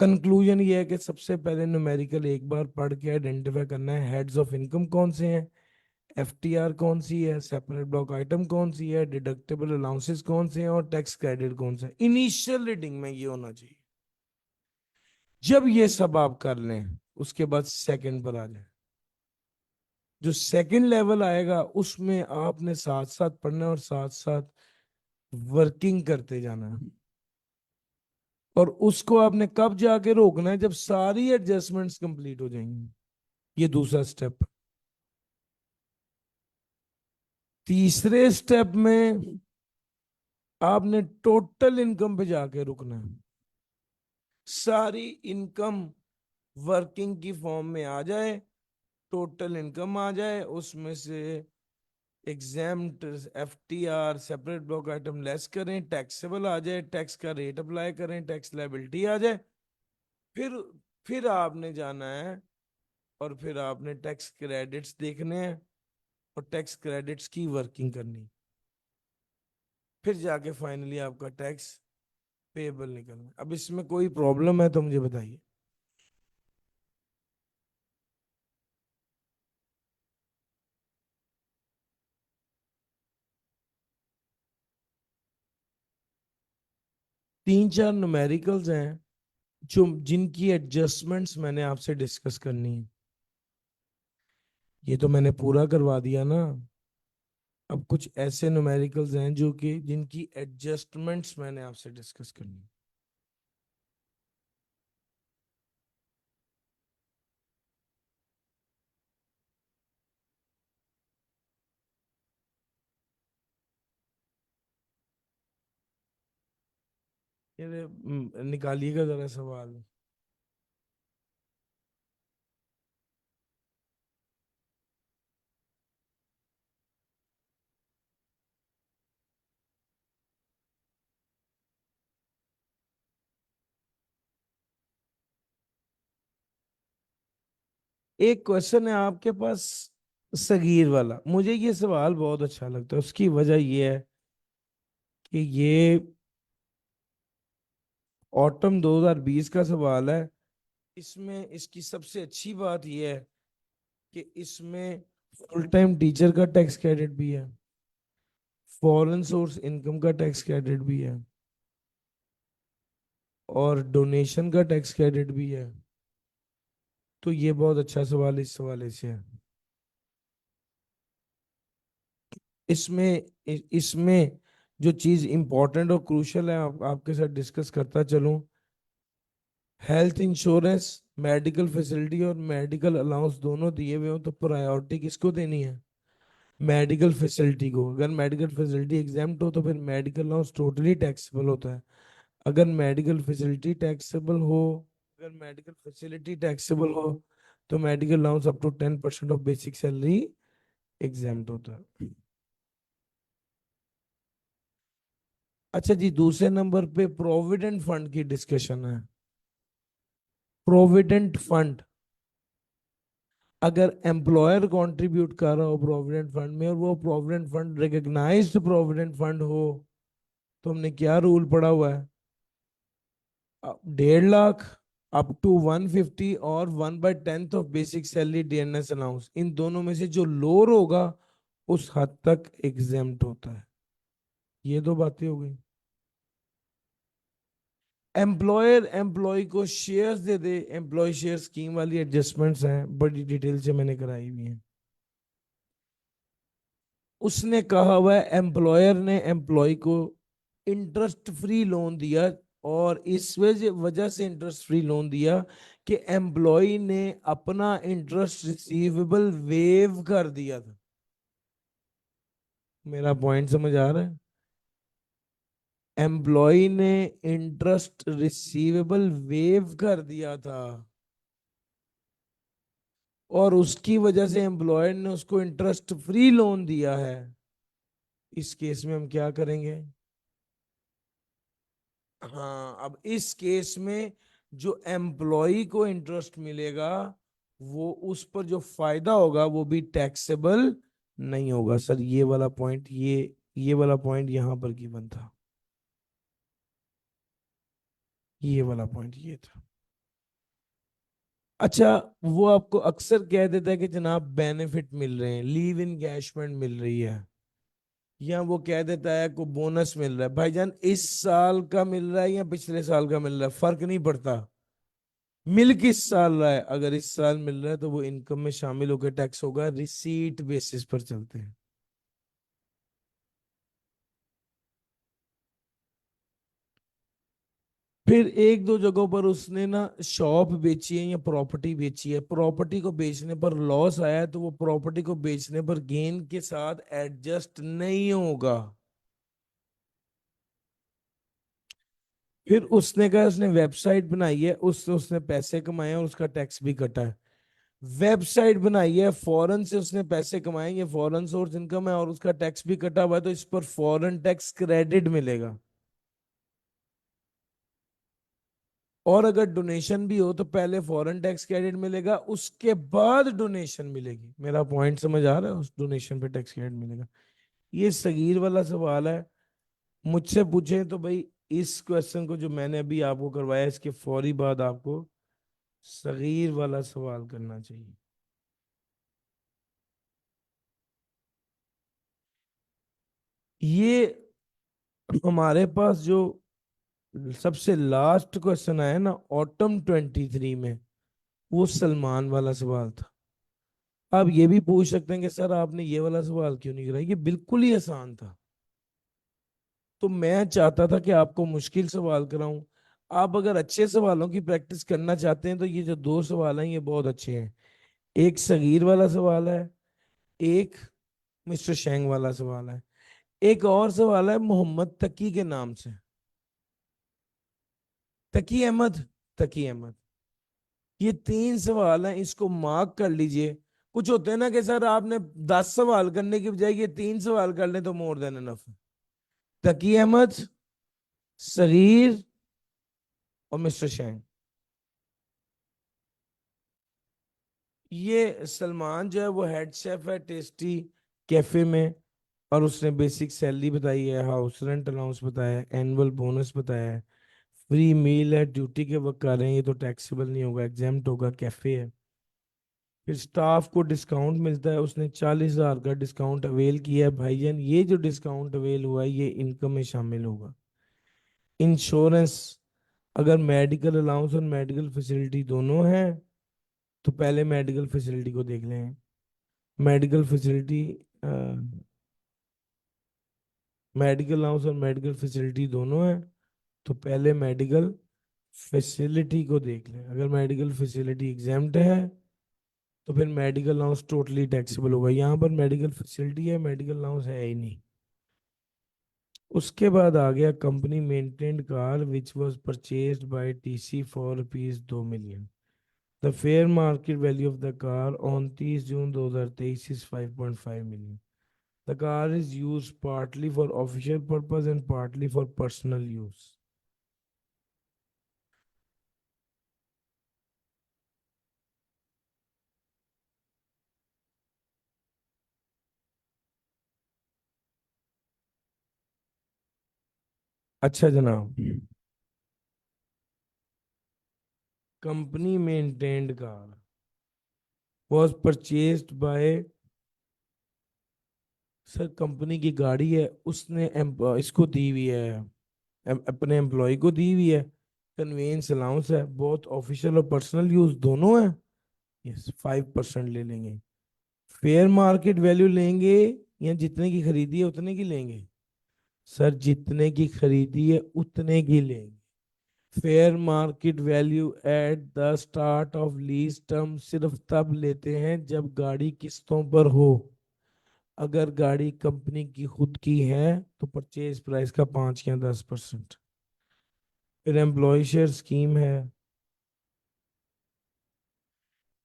S1: कंक्लूजन ये है कि सबसे पहले न्यूमेरिकल एक बार पढ़ के आइडेंटिफाई करना है हेड्स ऑफ इनकम कौन से हैं, FTR कौन सी है, सेपरेट ब्लॉक आइटम कौन सी है, डिडक्टेबल अलाउंसेस कौन से हैं, और टैक्स क्रेडिट कौन सा है। इनिशियल रीडिंग में ये होना चाहिए। जब ये सब आप कर लें, उसके बाद सेकंड पर आ जाए। जो सेकंड लेवल आएगा उसमें आपने साथ साथ पढ़ना है और साथ साथ वर्किंग करते जाना है। और उसको आपने कब जाके रोकना है? जब सारी एडजस्टमेंट्स कंप्लीट हो जाएंगी। ये दूसरा स्टेप। तीसरे स्टेप में आपने टोटल इनकम पे जाके रुकना है। सारी इनकम वर्किंग की फॉर्म में आ जाए, टोटल इनकम आ जाए, उसमें से exempt FTR separate block item less करें, टैक्सेबल आ जाए, टैक्स का रेट अप्लाई करें, टैक्स लायबिलिटी आ जाए। फिर फिर आपने जाना है और फिर आपने टैक्स क्रेडिट्स देखने हैं और टैक्स क्रेडिट्स की वर्किंग करनी, फिर जाके फाइनली आपका टैक्स पेएबल निकलना है। अब इसमें कोई प्रॉब्लम है तो मुझे बताइए। 3-4 न्यूमेरिकल्स हैं जो जिनकी एडजस्टमेंट्स मैंने आपसे डिस्कस करनी है। ये तो मैंने पूरा करवा दिया ना। अब कुछ ऐसे न्यूमेरिकल्स हैं जो कि जिनकी एडजस्टमेंट्स मैंने आपसे डिस्कस करनी है। ये निकालिएगा जरा सवाल। एक क्वेश्चन है आपके पास, सगीर वाला, मुझे ये सवाल बहुत अच्छा लगता है। उसकी वजह ये है कि ये ऑटम 2020 का सवाल है। इसमें इसकी सबसे अच्छी बात यह है कि इसमें फुल टाइम टीचर का टैक्स क्रेडिट भी है, फॉरेन सोर्स इनकम का टैक्स क्रेडिट भी है, और डोनेशन का टैक्स क्रेडिट भी है। तो ये बहुत अच्छा सवाल इस हवाले से है। इसमें इसमें जो चीज इंपॉर्टेंट और क्रूशल है, आपके साथ डिस्कस करता चलूं। हेल्थ इंश्योरेंस, मेडिकल फैसिलिटी और मेडिकल अलाउंस दोनों दिए हुए हो तो प्रायोरिटी किसको देनी है? मेडिकल फैसिलिटी को। अगर मेडिकल फैसिलिटी एग्जाम्प्ट हो तो फिर मेडिकल अलाउंस टोटली टैक्सेबल होता है। अगर मेडिकल फैसिलिटी टैक्सेबल हो, अगर मेडिकल फैसिलिटी टैक्सेबल हो तो medical allowance up to 10% of basic salary exempt होता है। अच्छा जी, दूसरे नंबर पे प्रोविडेंट फंड की डिस्कशन है। प्रोविडेंट फंड, अगर एम्प्लॉयर कंट्रीब्यूट कर रहा हो प्रोविडेंट फंड में और वो provident fund recognised provident fund हो, तो हमने क्या रूल पढ़ा हुआ है? 1.5 लाख, अप टू 150, और 1/10 of basic salary DNS allowance. इन दोनों में से जो लोअर होगा उस हद तक एग्जेम्प्ट होता है। ये दो बातें हो गई। एम्प्लॉयर एम्प्लॉय को शेयर्स दे दे, एम्प्लॉय शेयर स्कीम वाली एडजस्टमेंट्स हैं, बड़ी डिटेल से मैंने कराई हुई है। उसने कहा हुआ है एम्प्लॉयर ने एम्प्लॉय को इंटरेस्ट फ्री लोन दिया, वजह इस वजह से इंटरेस्ट फ्री लोन दिया कि एम्प्लॉय ने अपना इंटरेस्ट रिसीवेबल वेव कर दिया था। मेरा पॉइंट समझ आ रहा है? एम्प्लॉय ने इंटरेस्ट रिसीवेबल वेव कर दिया था और उसकी वजह से एम्प्लॉयर ने उसको इंटरेस्ट फ्री लोन दिया है। इस केस में हम क्या करेंगे? हाँ, अब इस केस में जो एम्प्लॉय को इंटरेस्ट मिलेगा, वो उस पर जो फायदा होगा वो भी टैक्सेबल नहीं होगा। सर ये वाला पॉइंट, ये वाला पॉइंट यहां पर गिवन था। ये वाला पॉइंट ये था। अच्छा, वो आपको अक्सर कह देता है कि जनाब बेनिफिट मिल रहे हैं, लीव इनकैशमेंट मिल रही है, या वो कह देता है को बोनस मिल रहा है। भाईजान, इस साल का मिल रहा है या पिछले साल का मिल रहा है, फर्क नहीं पड़ता। मिल किस साल रहा है? अगर इस साल मिल रहा है तो वो इनकम में शामिल होकर टैक्स होगा, रिसीट बेसिस पर चलते हैं। फिर एक दो जगहों पर उसने ना शॉप बेची है या प्रॉपर्टी बेची है, प्रॉपर्टी को बेचने पर लॉस आया है तो वो प्रॉपर्टी को बेचने पर गेन के साथ एडजस्ट नहीं होगा। फिर उसने कहा उसने वेबसाइट बनाई है, उससे उसने पैसे कमाए हैं और उसका टैक्स भी कटा है। वेबसाइट बनाई है, फॉरेन से उसने पैसे कमाए, ये फॉरेन सोर्स इनकम है और उसका टैक्स भी कटा हुआ है, तो इस पर फॉरेन टैक्स क्रेडिट मिलेगा। और अगर डोनेशन भी हो तो पहले फॉरेन टैक्स क्रेडिट मिलेगा, उसके बाद डोनेशन मिलेगी। मेरा पॉइंट समझ आ रहा है? उस डोनेशन पे टैक्स क्रेडिट मिलेगा। ये सगीर वाला सवाल है। मुझसे पूछे तो भाई, इस क्वेश्चन को जो मैंने अभी आपको करवाया इसके फौरी बाद आपको सगीर वाला सवाल करना चाहिए। ये हमारे पास जो सबसे लास्ट क्वेश्चन आया ना ऑटम 23 में, वो सलमान वाला सवाल था। आप ये भी पूछ सकते हैं कि सर आपने ये वाला सवाल क्यों नहीं कराया, ये बिल्कुल ही आसान था। तो मैं चाहता था कि आपको मुश्किल सवाल कराऊं। आप अगर अच्छे सवालों की प्रैक्टिस करना चाहते हैं तो ये जो दो सवाल हैं ये बहुत अच्छे हैं। एक सगीर वाला सवाल है, एक मिस्टर शेंग वाला सवाल है। एक और सवाल है मोहम्मद तकी के नाम से, तकी अहमद, तकी अहमद। ये तीन सवाल हैं, इसको मार्क कर लीजिए। कुछ होते हैं ना कि सर आपने 10 सवाल करने की बजाय ये 3 सवाल कर लें तो मोर देन इनफ। तकी अहमद, सगीर और मिस्टर शेंग। ये सलमान जो है वो हेड शेफ है टेस्टी कैफे में, और उसने बेसिक सैलरी बताई है, हाउस रेंट अलाउंस बताया है, एनुअल बोनस बताया है, फ्री मील है, ड्यूटी के वक्त आ रहे हैं, ये तो टैक्सेबल नहीं होगा, एग्जाम्प्ट होगा, कैफे है। फिर स्टाफ को डिस्काउंट मिलता है, उसने 40,000 का डिस्काउंट अवेल किया है भाईजान, ये जो डिस्काउंट अवेल हुआ है ये इनकम में शामिल होगा। इंश्योरेंस, अगर मेडिकल अलाउंस और मेडिकल फैसिलिटी दोनों है तो पहले मेडिकल फैसिलिटी को देख लें। मेडिकल फैसिलिटी, मेडिकल अलाउंस और मेडिकल फैसिलिटी दोनों है तो पहले मेडिकल फैसिलिटी को देख लें। अगर मेडिकल फैसिलिटी एग्जाम्प्ट है तो फिर मेडिकल अलाउंस टोटली टैक्सेबल होगा। यहाँ पर मेडिकल फैसिलिटी है, मेडिकल अलाउंस है ही नहीं। उसके बाद आ गया company maintained car which was purchased bye TC for ₹2 million। The fair market value of the car on 30 June 2023 is 5.5 million। The car is used partly for official purpose and partly for personal use। अच्छा जनाब, company maintained car was purchased by, sir company की गाड़ी है, उसने इसको दी हुई है, अपने एम्प्लॉय को दी हुई है। कन्वेंस अलाउंस है, बहुत ऑफिशियल और पर्सनल यूज दोनों है। यस, 5% ले लेंगे। फेयर मार्केट वैल्यू लेंगे या जितने की खरीदी है उतने की लेंगे? सर जितने की खरीदी है उतने की लेंगे। Fair market value at the start of lease term सिर्फ तब लेते हैं जब गाड़ी किस्तों पर हो। अगर गाड़ी कंपनी की खुद की है तो परचेज प्राइस का 5 या 10%। फिर एम्प्लॉय शेयर स्कीम है,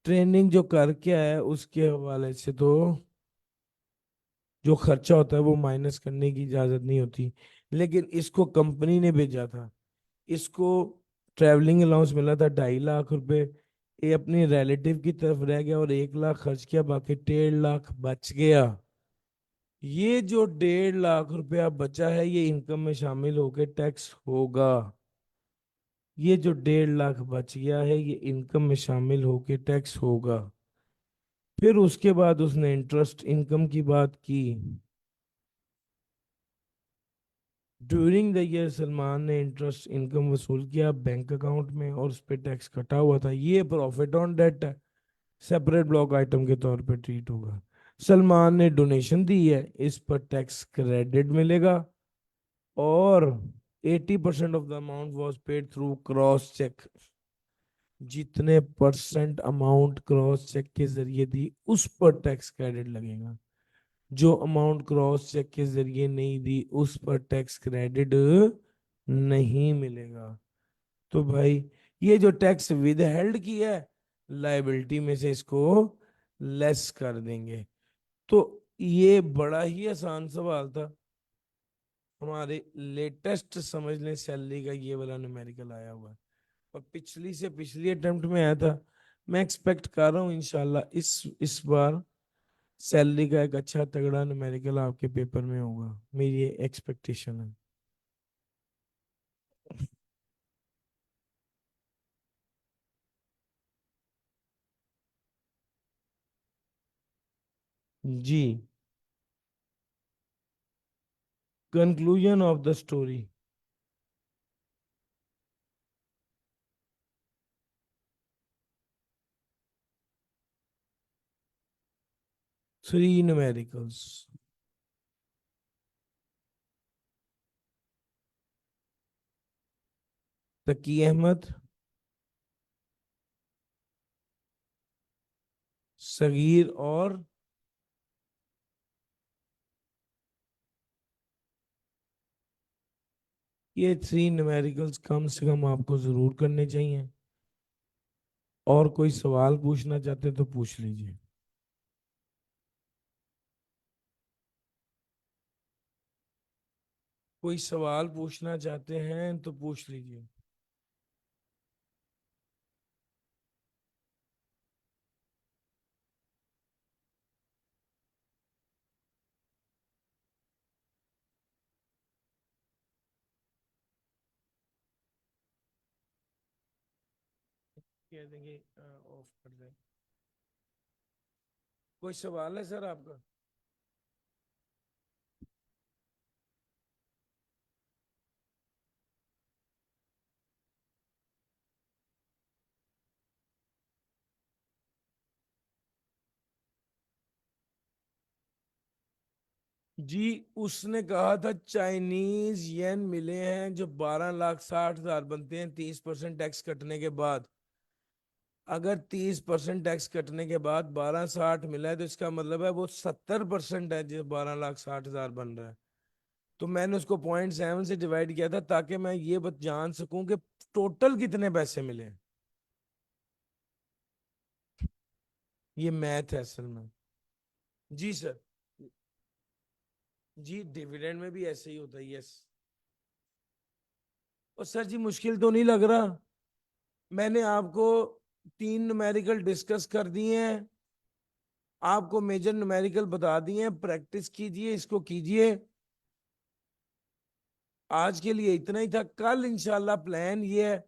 S1: ट्रेनिंग जो करके आया है उसके हवाले से तो जो खर्चा होता है वो माइनस करने की इजाजत नहीं होती। लेकिन इसको कंपनी ने भेजा था, इसको ट्रैवलिंग अलाउंस मिला था 2.5 लाख रुपए। ये अपनी रिलेटिव की तरफ रह गया और 1 लाख खर्च किया, बाकी 1.5 लाख बच गया। ये जो 1.5 लाख रुपया बचा है ये इनकम में शामिल होकर टैक्स होगा। ये जो 1.5 लाख बच गया है ये इनकम में शामिल होकर टैक्स होगा। फिर उसके बाद उसने इंटरेस्ट इनकम की बात की। ड्यूरिंग द ईयर सलमान ने इंटरेस्ट इनकम वसूल किया बैंक अकाउंट में और उस पर टैक्स कटा हुआ था, ये प्रॉफिट ऑन डेट है, सेपरेट ब्लॉक आइटम के तौर पे ट्रीट होगा। सलमान ने डोनेशन दी है, इस पर टैक्स क्रेडिट मिलेगा। और 80% of the amount was paid through cross cheque. जितने परसेंट अमाउंट क्रॉस चेक के जरिए दी उस पर टैक्स क्रेडिट लगेगा। जो अमाउंट क्रॉस चेक के जरिए नहीं दी उस पर टैक्स क्रेडिट नहीं मिलेगा। तो भाई ये जो टैक्स विद हेल्ड की है, लाइबिलिटी में से इसको लेस कर देंगे। तो ये बड़ा ही आसान सवाल था। हमारे लेटेस्ट समझ लें सैलरी का ये वाला न्यूमेरिकल आया हुआ है, और पिछली से पिछली अटेम्प्ट में आया था। मैं एक्सपेक्ट कर रहा हूँ इंशाल्लाह इस बार सैलरी का एक अच्छा तगड़ा न्यूमेरिकल आपके पेपर में होगा, मेरी ये एक्सपेक्टेशन है। जी। Conclusion of the story. 3 numericals. Taqi Ahmad, Sagheer, और ये 3 न्यूमेरिकल्स कम से कम आपको जरूर करने चाहिए। और कोई सवाल पूछना चाहते तो पूछ लीजिए। कोई सवाल पूछना चाहते हैं तो पूछ लीजिए। कह देंगे ऑफ कर दें। कोई सवाल है सर आपका? जी, उसने कहा था चाइनीज येन मिले हैं जो 12,60,000 बनते हैं 30% टैक्स कटने के बाद। अगर 30% टैक्स कटने के बाद 12,60 मिला है तो इसका मतलब है वो 70% है जो 12,60,000 बन रहा है। तो मैंने उसको 0.7 से डिवाइड किया था ताकि मैं ये बत जान सकूं कि टोटल कितने पैसे मिले। ये मैथ है असल में। जी सर। जी, डिविडेंड में भी ऐसे ही होता है, यस। और सर जी मुश्किल तो नहीं लग रहा? मैंने आपको 3 न्यूमेरिकल डिस्कस कर दिए हैं, आपको मेजर न्यूमेरिकल बता दिए हैं, प्रैक्टिस कीजिए, इसको कीजिए। आज के लिए इतना ही था। कल इंशाल्लाह प्लान ये है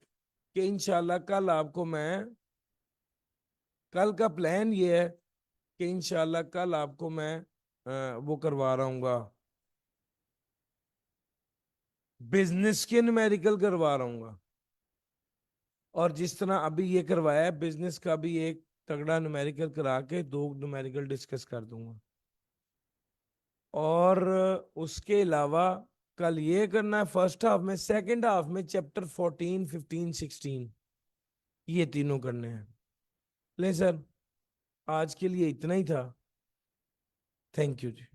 S1: कि इंशाल्लाह कल का प्लान ये है कि इंशाल्लाह कल आपको मैं वो करवा रहा हूँ, बिजनेस के न्यूमेरिकल करवा रहा हूँ। और जिस तरह अभी ये करवाया है बिजनेस का भी एक तगड़ा न्यूमेरिकल करा के 2 न्यूमेरिकल डिस्कस कर दूंगा। और उसके अलावा कल ये करना है फर्स्ट हाफ में, सेकंड हाफ में चैप्टर 14, 15, 16 ये तीनों करने हैं। ले सर, आज के लिए इतना ही था। Thank you ji.